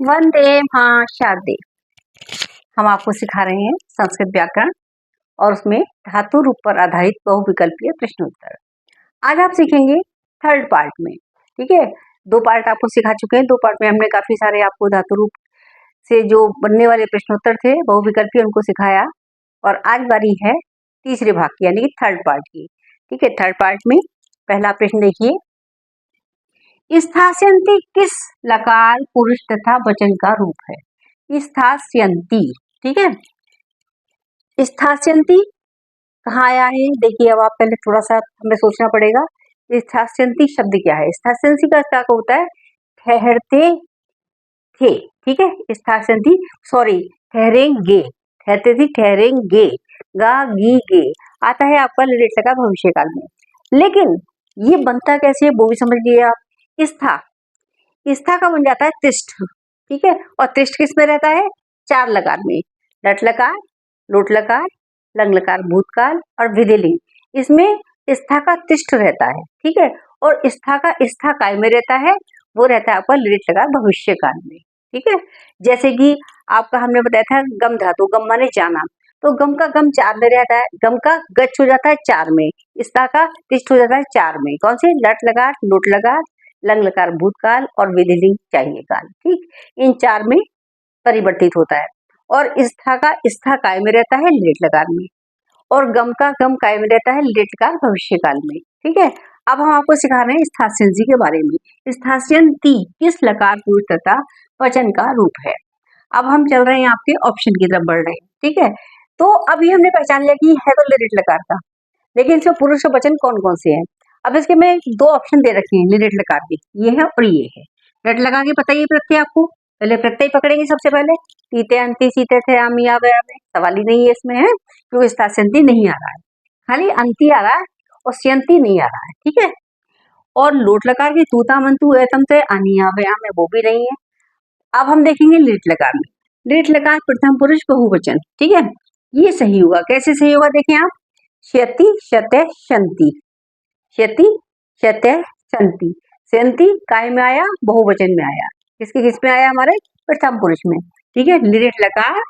वंदे महाशारदे। हम आपको सिखा रहे हैं संस्कृत व्याकरण और उसमें धातु रूप पर आधारित बहुविकल्पीय प्रश्नोत्तर। आज आप सीखेंगे थर्ड पार्ट में। ठीक है, दो पार्ट आपको सिखा चुके हैं। दो पार्ट में हमने काफी सारे आपको धातु रूप से जो बनने वाले प्रश्नोत्तर थे बहुविकल्पीय उनको सिखाया और आज बारी है तीसरे भाग की यानी कि थर्ड पार्ट की। ठीक है, थर्ड पार्ट में पहला प्रश्न देखिए, स्थास्यन्ति किस लकार पुरुष तथा वचन का रूप है? स्थास्यन्ति। ठीक है, स्थास्यन्ति कहाँ आया है? देखिए, अब आप पहले थोड़ा सा हमें सोचना पड़ेगा स्थास्यन्ति शब्द क्या है। स्थास्यन्ति का क्या होता है? ठहरते थे। ठीक है, स्थास्यन्ति सॉरी ठहरेंगे, ठहरते थे ठहरेंगे, गा गी गे आता है आपका लिट लगा भविष्य काल में। लेकिन ये बनता कैसे है वो भी समझ लीजिए आप। स्था, स्था का बन जाता है तिष्ठ। ठीक है, और तिष्ठ किस में रहता है? चार लकार में, लट लकार, लोट लकार, लंग लकार भूतकाल और विधिलिंग। इसमें स्था का तिष्ठ रहता है। ठीक है, और स्था का स्था काय में रहता है? वो रहता है आपका लिट लकार भविष्य काल में। ठीक है, जैसे कि आपका हमने बताया था गम धातु, गम माने जाना, तो गम का गम चार में रहता है, गम का गच्छ हो जाता है चार में, स्था का तिष्ठ हो जाता है चार में। कौन से? लट लकार, लोट लकार, लंग लकार भूतकाल और विधिलिंग चाहिए काल। ठीक, इन चार में परिवर्तित होता है। और स्था का स्था काय में रहता है? लेट लकार में, और गम का गम काय में रहता है? लेट लकार भविष्य काल में। ठीक है, अब हम आपको सिखा रहे हैं स्थास्यन्ति के बारे में। स्थास्यन्ति किस लकार पुरुष तथा वचन का रूप है? अब हम चल रहे हैं आपके ऑप्शन की तरफ बढ़ रहे हैं। ठीक है, तो अभी हमने पहचान लिया कि है तो लिट लकार का, लेकिन इसमें पुरुष और वचन कौन कौन से हैं? अब इसके में दो ऑप्शन दे रखे हैं लिट लकार के, ये है और ये है। लट लगा के पता ये प्रत्यय आपको, पहले प्रत्यय पकड़ेंगे सबसे पहले। तीते अंति सीते थे आमी आवे आवे, सवाल ही नहीं है इसमें, है क्योंकि स्थास्यन्ति नहीं आ रहा है, खाली अंति आ रहा है और स्यन्ति नहीं आ रहा है। ठीक है, और लोट लकार की तूता मंतु एतम से आनी आवे आमे वो भी नहीं है। अब हम देखेंगे लिट लकार में। लिट लकार प्रथम पुरुष बहुवचन। ठीक है, ये सही होगा। कैसे सही होगा देखें आप, क्षति शतः शन्ति, क्षति शतः शन्ति, शन्ति काय में आया? बहुवचन में आया। किसके किस में आया? हमारे प्रथम पुरुष में। ठीक है, लिट लकार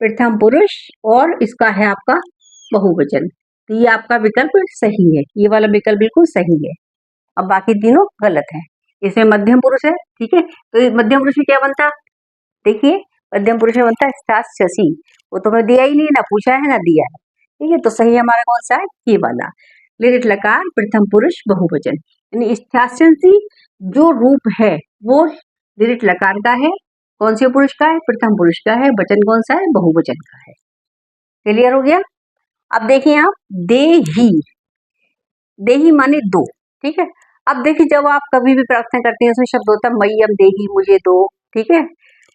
प्रथम पुरुष और इसका है आपका बहुवचन, तो ये आपका विकल्प सही है, ये वाला विकल्प बिल्कुल सही है। अब बाकी तीनों गलत है। इसमें मध्यम पुरुष है। ठीक है, तो मध्यम पुरुष में क्या बनता? देखिए, मध्यम पुरुष में बनता है स्थास्यसि, वो तो मैं दिया ही नहीं, ना पूछा है ना दिया है। ठीक है, तो सही हमारा कौन सा है? ये वाला लिट लकार प्रथम पुरुष बहुवचन। यानी स्थास्यन्ति जो रूप है वो लिट लकार का है। कौन से पुरुष का है? प्रथम पुरुष का है। वचन कौन सा है? बहुवचन का है। क्लियर हो गया? अब देखिए आप, देही, देही माने दो। ठीक है, अब देखिए जब आप कभी भी प्रार्थना करते हैं उसमें शब्द होता है मह्यम देही, मुझे दो। ठीक है,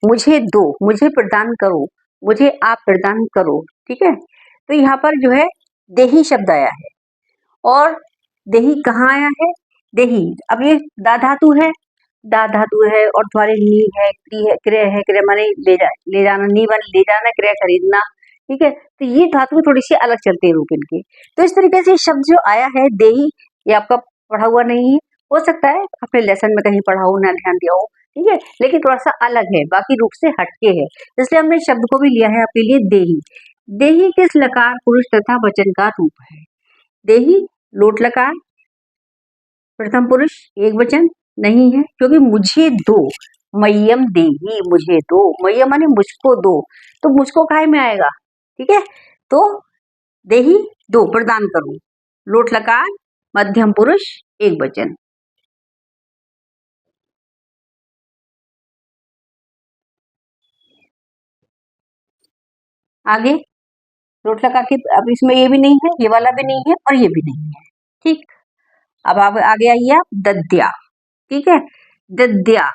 मुझे दो, मुझे प्रदान करो, मुझे आप प्रदान करो। ठीक है, तो यहाँ पर जो है देही शब्द आया है। और देही कहाँ आया है? देही, अब ये दा धातु है, दा धातु है और तुम्हारे नी है, क्री है, क्रय है, क्रय माने ले जाना, नी माने ले जाना, क्रय खरीदना। ठीक है, तो ये धातु थोड़ी सी अलग चलते हैं रूप इनके। तो इस तरीके से शब्द जो आया है देही, ये आपका पढ़ा हुआ नहीं है, हो सकता है अपने लेसन में कहीं पढ़ा हो, ना ध्यान दिया हो। ठीक है, लेकिन थोड़ा सा अलग है, बाकी रूप से हटके है, इसलिए हमने शब्द को भी लिया है आपके लिए देही। देही किस लकार पुरुष तथा वचन का रूप है? देही लोट लकार प्रथम पुरुष एक वचन नहीं है, क्योंकि मुझे दो, मह्यम देही, मुझे दो, मह्यम माने मुझको दो, तो मुझको काय में आएगा? ठीक है, तो देही दो, प्रदान करूं, लोट लकार मध्यम पुरुष एक वचन। आगे लोट लकार की, अब इसमें ये भी नहीं है, ये वाला भी नहीं है और ये भी नहीं है। ठीक, अब आप आगे आइए आप, दद्या। ठीक है, दद्या,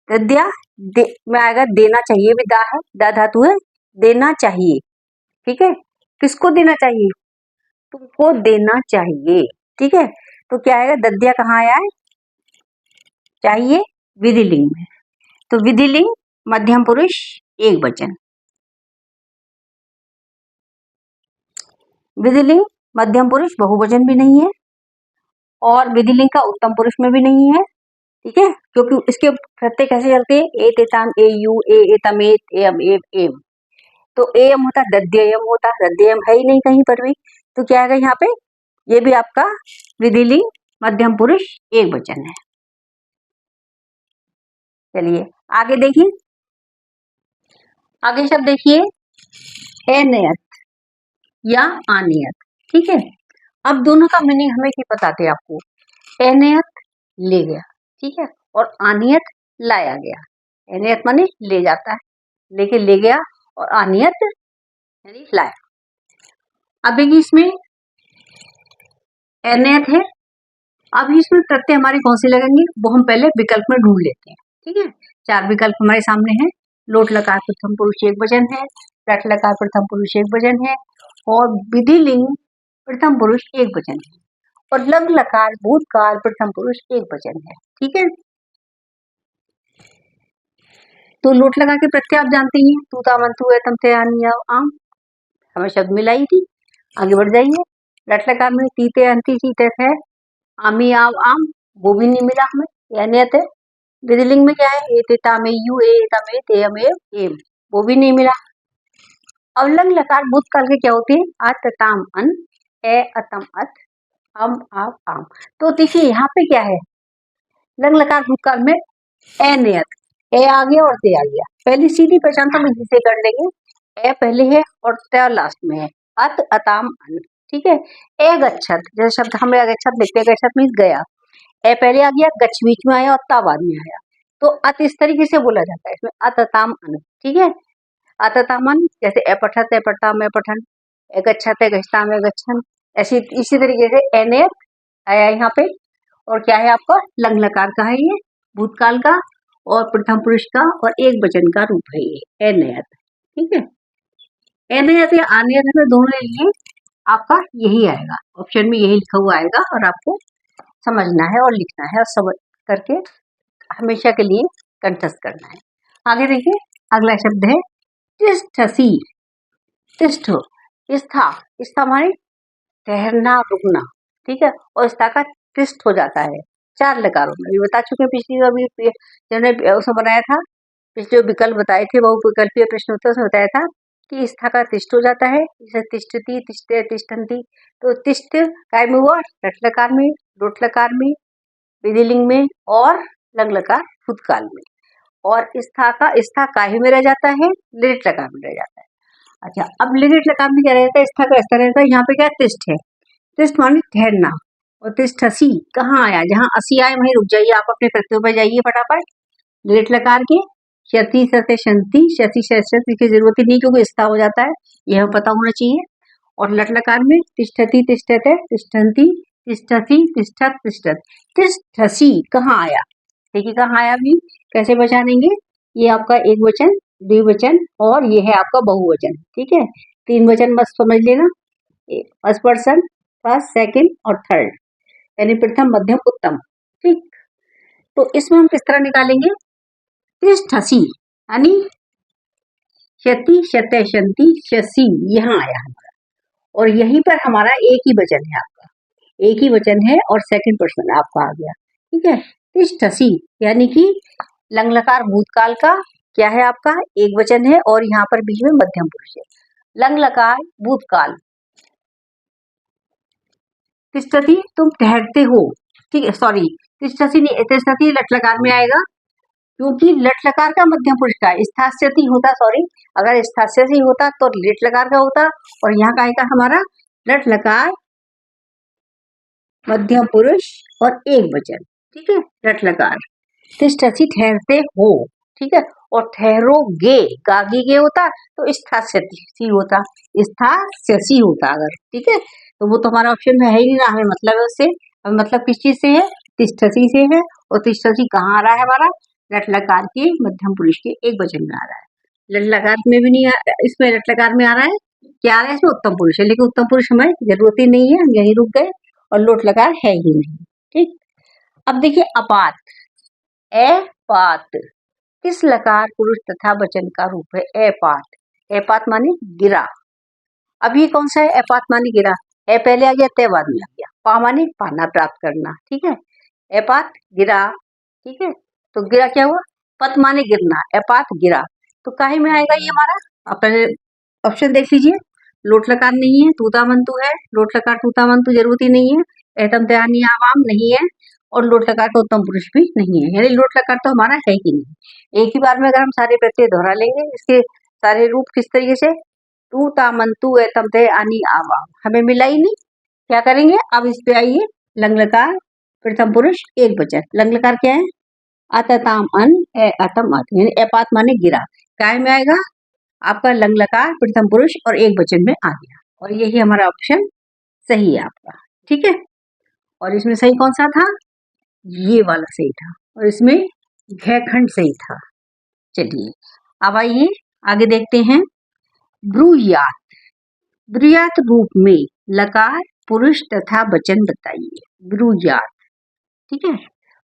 दद्या दे में आएगा देना चाहिए, भी दा है, दा धातु है, देना चाहिए। ठीक है, किसको देना चाहिए? तुमको देना चाहिए। ठीक है, तो क्या आएगा? दद्या कहाँ आया है? चाहिए विधिलिंग में, तो विधिलिंग मध्यम पुरुष एक वचन, विधिलिंग मध्यम पुरुष बहुवचन भी नहीं है और विधिलिंग का उत्तम पुरुष में भी नहीं है ठीक है, क्योंकि इसके प्रत्यय कैसे चलते हैं, ए तेताम ए यू ए एतम एत एम एम एम, तो एम होता दध्ययम होता, दध्ययम है ही नहीं कहीं पर भी, तो क्या आएगा यहाँ पे, ये भी आपका विधिलिंग मध्यम पुरुष एक वचन है। चलिए आगे देखिए, आगे शब्द देखिए अनियत या अनियत, ठीक है। अब दोनों का मीनिंग हमें क्या बताते हैं आपको, अनियत ले गया, ठीक है, और अनियत लाया गया। अनियत माने ले जाता है, लेके ले गया, और अनियत यानी लाया। अब देखिए इसमें अनियत है, अब इसमें प्रत्यय हमारे कौन से लगेंगे वो हम पहले विकल्प में ढूंढ लेते हैं, ठीक है। 4 विकल्प हमारे सामने हैं, लोट लकार प्रथम पुरुष एक वचन है, लट लकार प्रथम पुरुष एक वचन है, और विधिलिंग प्रथम पुरुष एक वचन है, और लग लकार भूतकाल प्रथम पुरुष एक वचन है, ठीक है। तो लोट लगा के प्रत्यय आप जानते ही हैं, तू तामन तू एतम ते आनी आम, हमें शब्द मिलाई थी। आगे बढ़ जाइए, लट लकार में तीते अंति सीते है, आमी आव आम, वो भी नहीं मिला हमें, यानी है। विधिलिंग में क्या है, ए तेता में यू ए तम ए ते अम एम, वो भी नहीं मिला। अब लंग लकार भूतकाल के क्या होते हैं, अत ताम अन, ए अतम अत, अम आव आम। तो देखिए यहाँ पे क्या है, लंग लकार भूतकाल में ए नियत, ए आ गया और ते आ गया, पहली सीधी पहचान तो हम इसी से कर लेंगे, ए पहले है और त लास्ट में है, अत अताम अन, ठीक है। ए गच्छत, जैसे शब्द हम गच्छत लिखते हैं, गच्छत मीन्स गया, ए पहले आ गया, गच्छ बीच में आया और ता बाद में आया, तो अत इस तरीके से बोला जाता है, इसमें अत अताम अन, ठीक है। अत अताम अन, जैसे ए पठत ए पठताम ए पठन, ए गच्छत ए गच्छताम ए गच्छन, ऐसी इसी तरीके से एनेत आया यहाँ पे। और क्या है आपका, लंग लकार का है ये, भूतकाल का और प्रथम पुरुष का और एक वचन का रूप है ये एनयत, ठीक है। एनयत या आनियत में दोनों ले लिए, आपका यही आएगा, ऑप्शन में यही लिखा हुआ आएगा, और आपको समझना है और लिखना है और समझ करके हमेशा के लिए कंठस्थ करना है। आगे देखिए, अगला शब्द है तिष्ठसी, तिष्ठ, स्था, स्था माने ठहरना रुकना, ठीक है, और स्था का तिष्ठ हो जाता है 4 लकारों में, बता चुके हैं पिछली अभी जिन्होंने उसमें बनाया था, पिछले विकल्प बताए थे, बहुविकल्पीय प्रश्न उत्तर उसमें बताया था कि स्था का तिष्ठ हो जाता है, जैसे तिष्ठती तिष्ठते तिष्ठन्ति, तो तिष्ठ काय में हुआ, लट लकार में, लोट लकार में, विधिलिंग में, और लंग लकार भूतकाल में, और स्था का स्था काहे में रह जाता है, लिट लकार में रह जाता है। अच्छा, अब लिट लकार में क्या रहता है, स्था का स्था रहता है, यहाँ पे क्या तिष्ठ है, तिष्ठ माने ठहरना, और तिष्ठसी कहाँ आया, जहाँ असी आए वहीं रुक जाइए, आप अपने प्रत्ययों पर जाइए फटाफट। लिट लकार के शति सते शंति, शति शति की जरूरत ही नहीं क्योंकि स्था हो जाता है, यह पता होना चाहिए। और लट लकार में तिष्ठति तिष्ठते तिष्ठन्ति, तिष्ठसी तिष्ठत तिष्ठत, तिष्ठसी कहाँ आया, देखिए कहाँ आया भी, कैसे पहचानेंगे, ये आपका एक वचन, द्विवचन, और ये है आपका बहुवचन, ठीक है। 3 वचन बस समझ लेना, फर्स्ट पर्सन, फर्स्ट सेकंड और थर्ड, यानी प्रथम मध्यम उत्तम, ठीक। तो इसमें हम किस तरह निकालेंगे, तिष्ठसी यानी शति शते शंति शसी, यहाँ आया हमारा, और यहीं पर हमारा एक ही वचन है, आपका एक ही वचन है और सेकंड पर्सन आपका आ गया, ठीक है। तिष्ठसी यानी कि लंग लकार भूतकाल का क्या है, आपका एक वचन है, और यहाँ पर बीच में मध्यम पुरुष है। लंग लकार भूतकाल, तिष्ठति तुम ठहरते हो, ठीक है, सॉरी तिष्ठति नहीं, तिष्ठति लट लकार में आएगा, क्योंकि लट लकार का मध्यम पुरुष का स्थास्यति होता, सॉरी अगर स्थास्यति होता तो लिट लकार का होता, और यहाँ का आएगा हमारा लट लकार मध्यम पुरुष और एक वचन, ठीक है। लट लकार तिष्ठति ठहरते हो, ठीक है, और ठहरोगे गागी गे होता तो स्थास्यति होता, स्थास्यसी होता अगर, ठीक है। तो वो तो हमारा ऑप्शन में है ही नहीं ना, हमें मतलब है उससे, हमें मतलब किस चीज से है, तिष्ठसी से है, और तिष्ठसी कहाँ आ रहा है हमारा, लट लकार के मध्यम पुरुष के एक वचन में आ रहा है। लट लकार में भी नहीं इसमें लट लकार में आ रहा है, क्या आ रहा है इसमें, उत्तम पुरुष है, लेकिन उत्तम पुरुष हमें जरूरत ही नहीं है, हम यही रुक गए, और लोट लकार है ही नहीं, ठीक। अब देखिए अपात, ए पात, किस लकार पुरुष तथा वचन का रूप है, एपात, एपात माने गिरा। अब ये कौन सा है, एपात माने गिरा, ए पहले आ गया ते बाद में आ गया, पा माने पाना प्राप्त करना, ठीक है। एपात गिरा, ठीक है। तो गिरा क्या हुआ, पत माने गिरना, एपात गिरा, तो काहे में आएगा ये हमारा। आप पहले ऑप्शन देख लीजिए, लोट लकार नहीं है, तूता मंतु है, लोट लकार तूता मंतु जरूरत ही नहीं है, एतम दयानी आवाम नहीं है, और लोट लकार का उत्तम पुरुष भी नहीं है, यानी लोट लकार तो हमारा है ही नहीं। एक ही बार में अगर हम सारे प्रत्यय दोहरा लेंगे, इसके सारे रूप किस तरीके से, तू ता मंतु एतम दे आनी आवाम, हमें मिला ही नहीं, क्या करेंगे अब इस पे आइए, लंग लकार प्रथम पुरुष एक वचन, लंग लकार क्या है, अतताम अन ए अतम अत, यानी एपात माने गिरा, काय में आएगा आपका लंग लकार प्रथम पुरुष और एक वचन में आ गया, और यही हमारा ऑप्शन सही है आपका। ठीक है, और इसमें सही कौन सा था, ये वाला सही था, और इसमें घयखंड सही था। चलिए अब आइए आगे देखते हैं, ब्रूयात, ब्रूयात रूप में लकार पुरुष तथा वचन बताइए, ब्रूयात। ठीक है,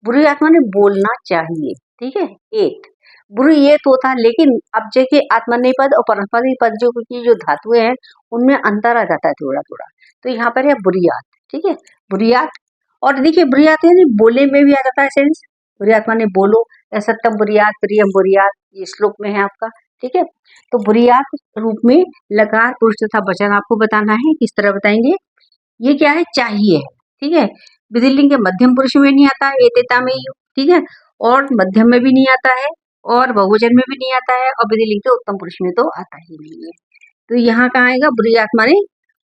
ब्रूयात माने बोलना चाहिए। ठीक है, एक ब्रू ये तो था, लेकिन अब जैसे आत्मनेपद और परस्मैपदी पद जो की जो धातुएं हैं उनमें अंतर आ जाता है थोड़ा थोड़ा, तो यहाँ पर है बुरियात। ठीक है, बुरियात, और देखिए बुरियात है बोले में भी आ जाता है सेंस, बुरियात माने बोलो, सत्यम बुरियात प्रियम बुरियात, ये श्लोक में है आपका। ठीक है, तो बुरियात रूप में लकार पुरुष तथा वचन आपको बताना है, किस तरह बताएंगे, ये क्या है, चाहिए। ठीक है, विधिलिंग के मध्यम पुरुष में नहीं आता, एतेता में ही। ठीक है, और मध्यम में भी नहीं आता है, और बहुवचन में भी नहीं आता है, और विधिलिंग के उत्तम पुरुष में तो आता ही नहीं है। तो यहाँ कहाँ आएगा, बुरियात माने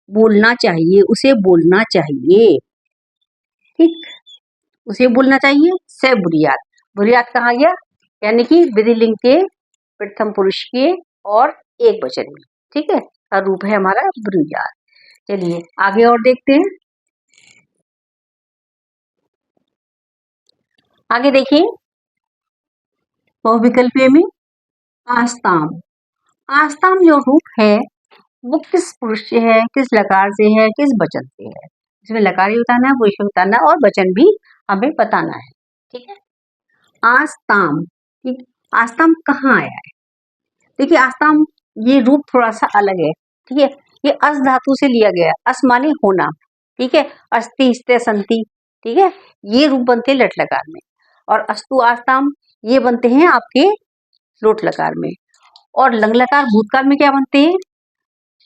बोलना चाहिए, उसे बोलना चाहिए। ठीक, उसे बोलना चाहिए, से बुरियात, बुरियात कहाँ गया, यानी कि विधिलिंग के प्रथम पुरुष के और एक वचन में। ठीक है, का रूप है हमारा बुरियात। चलिए आगे और देखते हैं, आगे देखिए बहुविकल्पीय में आस्ताम, आस्ताम जो रूप है वो किस पुरुष से है, किस लकार से है, किस वचन से है, इसमें लकार ही बताना है, पुरुष बताना है, और वचन भी हमें बताना है। ठीक है, आस्ताम, ठीक, आस्ताम कहाँ आया है, देखिए आस्ताम ये रूप थोड़ा सा अलग है। ठीक है, ये अस धातु से लिया गया है, अस माने होना। ठीक है, अस्ति स्ते संति, ठीक है, ये रूप बनते हैं लट लकार में, और अस्तु आस्ताम ये बनते हैं आपके लोट लकार में, और लंग लकार भूतकाल में क्या बनते हैं,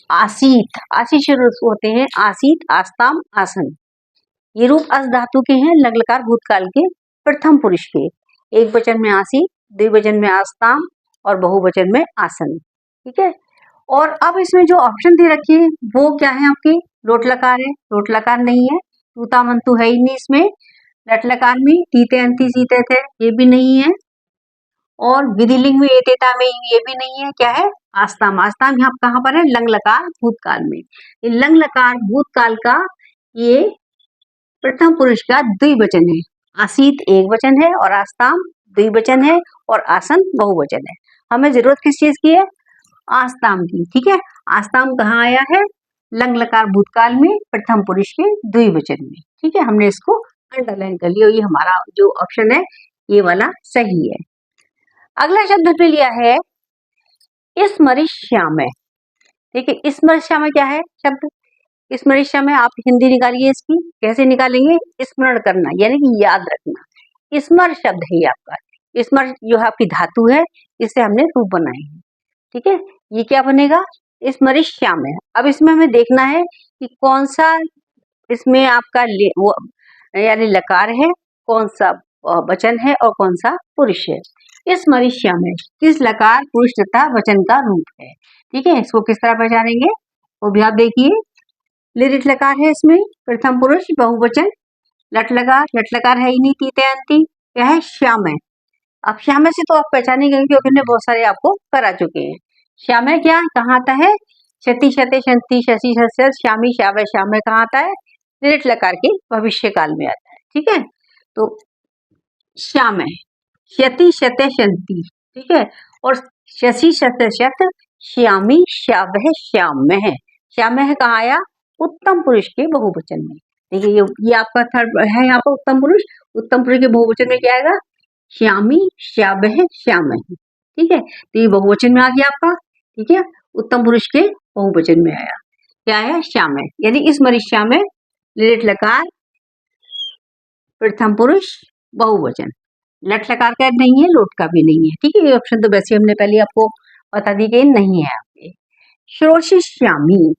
आसीत, आसीत से होते हैं आसीत आस्ताम आसन, ये रूप अस धातु के हैं, लंग लकार भूतकाल के प्रथम पुरुष के, एक वचन में आसीत, द्विवचन में आस्ताम, और बहुवचन में आसन। ठीक है, और अब इसमें जो ऑप्शन दे रखी है वो क्या है आपके, लोट लकार है, लोट लकार नहीं है, तूता मंतु है ही नहीं इसमें, लट लकार में टीते अंति सीते थे ये भी नहीं है, और विधिलिंग में एतेता में ये भी नहीं है, क्या है, आस्ताम, आस्ताम यहाँ कहाँ पर है, लंग लकार भूतकाल में, ये लंग लकार भूतकाल का ये प्रथम पुरुष का द्विवचन है, आसीत एक वचन है, और आस्ताम द्विवचन है, और आसन बहुवचन है, हमें जरूरत किस चीज की है, आस्ताम की। ठीक है, आस्ताम कहाँ आया है, लंग लकार भूतकाल में प्रथम पुरुष के द्विवचन में। ठीक है, हमने इसको अंडरलाइन कर लिया, ये हमारा जो ऑप्शन है ये वाला सही है। अगला शब्द हमने लिया है स्मरिष्यामय। ठीक है, स्मरिष्यामय क्या है शब्द, स्मरिष्यामय आप हिंदी निकालिए इसकी, कैसे निकालेंगे, स्मरण करना यानी कि याद रखना, स्मर शब्द है ये आपका, स्मर जो है आपकी धातु है, इससे हमने रूप बनाए हैं। ठीक है, ये क्या बनेगा, स्मरिष्यामय। अब इसमें हमें देखना है कि कौन सा इसमें आपका वो यानी लकार है, कौन सा वचन है, और कौन सा पुरुष है। स्मरिष्यामय किस लकार पुरुष तथा वचन का रूप है। ठीक है, इसको किस तरह पहचानेंगे वो भी आप देखिए, लिरिट लकार है इसमें प्रथम पुरुष बहुवचन, लट लकार है ही नहीं, तीते अंति, क्या है, श्यामय। अब श्यामय से तो आप पहचानेंगे क्योंकि हमने बहुत सारे आपको करा चुके हैं। श्यामय क्या कहाँ आता है, शति शते शंति शशि शस्य श्यामी श्यावय, श्यामय कहाँ आता है, लिरिट लकार के भविष्य काल में आता है। ठीक है, तो श्यामय शति शते शंति, ठीक है, और शशि शत शत श्यामी श्यावह श्यामय, श्यामय कहाँ आया, उत्तम पुरुष के बहुवचन में। देखिए ये आपका थर्ड है यहाँ पर उत्तम पुरुष, उत्तम पुरुष के बहुवचन में क्या आएगा, श्यामी श्यावह श्यामय। ठीक है, तो ये बहुवचन में आ गया आपका। ठीक है, उत्तम पुरुष के बहुवचन में आया, क्या आया, श्यामय, यानी इस मरीश्या में लिरिट लकार प्रथम पुरुष बहुवचन, लट लकार का नहीं है, लोट का भी नहीं है। ठीक है, ये ऑप्शन तो वैसे हमने पहले आपको बता दी कि नहीं है आपके। श्रोषिष्यामि,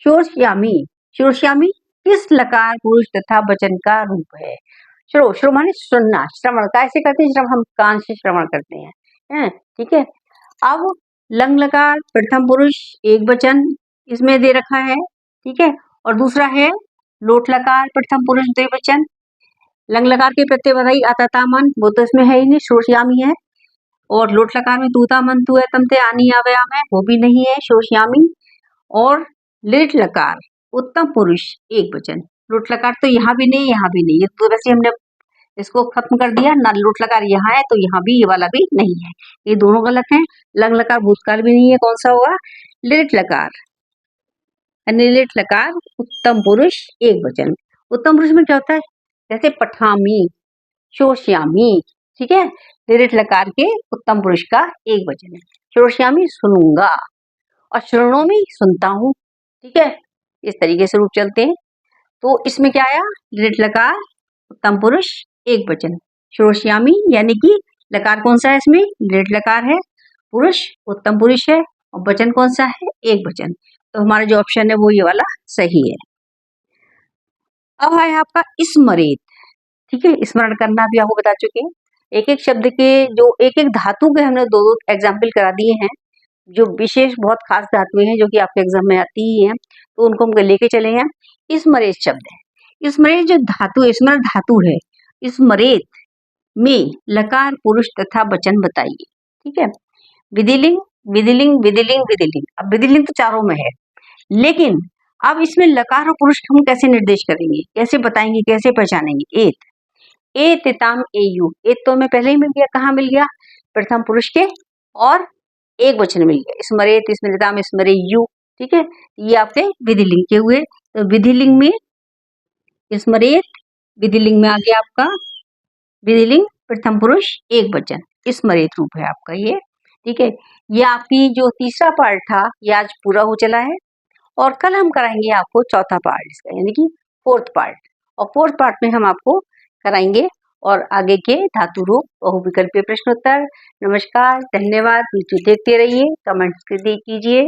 श्रोष्यामि, श्रोष्यामि किस लकार पुरुष तथा वचन का रूप है? श्रो, श्रो माने सुनना, श्रवण कैसे करते हैं? हम कान से श्रवण करते हैं, ठीक है। अब लंग लकार प्रथम पुरुष एक वचन इसमें दे रखा है, ठीक है, और दूसरा है लोट लकार प्रथम पुरुष द्विवचन। लंग लकार के प्रत्यय बधाई आता मन, वो तो इसमें है ही नहीं, श्रोष्यामी है। और लोट लकार में तूता मन तू है तमते आनी आव्याम है, वो भी नहीं है, श्रोष्यामी। और लिट लकार उत्तम पुरुष एक वचन, लोट लकार तो यहाँ भी नहीं, यहाँ भी नहीं, ये तो वैसे हमने इसको खत्म कर दिया ना। लोट लकार यहाँ है तो यहाँ भी ये वाला भी नहीं है, ये दोनों गलत हैं। लंग लकार भूतकाल भी नहीं है, कौन सा होगा? लिट लकार, लिट लकार उत्तम पुरुष एक वचन। उत्तम पुरुष में क्या होता है? जैसे पठामी, शोष्यामी, ठीक है, लिट लकार के उत्तम पुरुष का एक वचन है। शोष्यामी सुनूंगा, और श्रृणोमी सुनता हूँ, ठीक है, इस तरीके से रूप चलते हैं। तो इसमें क्या आया? लिट लकार उत्तम पुरुष एक वचन, श्रोष्यामी यानी कि लकार कौन सा है इसमें? लिट लकार है, पुरुष उत्तम पुरुष है, और वचन कौन सा है? एक वचन। तो हमारा जो ऑप्शन है वो ये वाला सही है। अब है आपका स्मरेत, ठीक है, स्मरण करना भी आपको बता चुके हैं। एक एक शब्द के जो एक एक धातु के हमने दो दो एग्जाम्पल करा दिए हैं, जो विशेष बहुत खास धातुएं हैं जो कि आपके एग्जाम में आती ही हैं, तो उनको हम लेके चले हैं। स्मरेत शब्द है, स्मरेत जो धातु स्मर धातु है, स्मरेत में लकार पुरुष तथा वचन बताइए, ठीक है। विधिलिंग विधिलिंग विधिलिंग विधिलिंग, अब विधिलिंग तो चारों में है, लेकिन अब इसमें लकार और पुरुष हम कैसे निर्देश करेंगे, कैसे बताएंगे, कैसे पहचानेंगे? एत, एतिताम एयु, एत तो हमें पहले ही मिल गया, कहाँ मिल गया? प्रथम पुरुष के और एक वचन मिल गया, स्मरेत स्मृताम स्मरेयु, ठीक है, ये आपके विधिलिंग के हुए। तो विधिलिंग में स्मरेत, विधिलिंग में आ गया आपका विधिलिंग प्रथम पुरुष एक वचन, स्मरेत रूप है आपका ये, ठीक है। ये आपकी जो तीसरा पार्ट था ये आज पूरा हो चला है, और कल हम कराएंगे आपको चौथा पार्ट इसका, यानी कि फोर्थ पार्ट, और फोर्थ पार्ट में हम आपको कराएंगे और आगे के धातु रूप बहुविकल्पीय प्रश्नोत्तर। नमस्कार, धन्यवाद, वीडियो देखते रहिए, कमेंट्स कीजिए।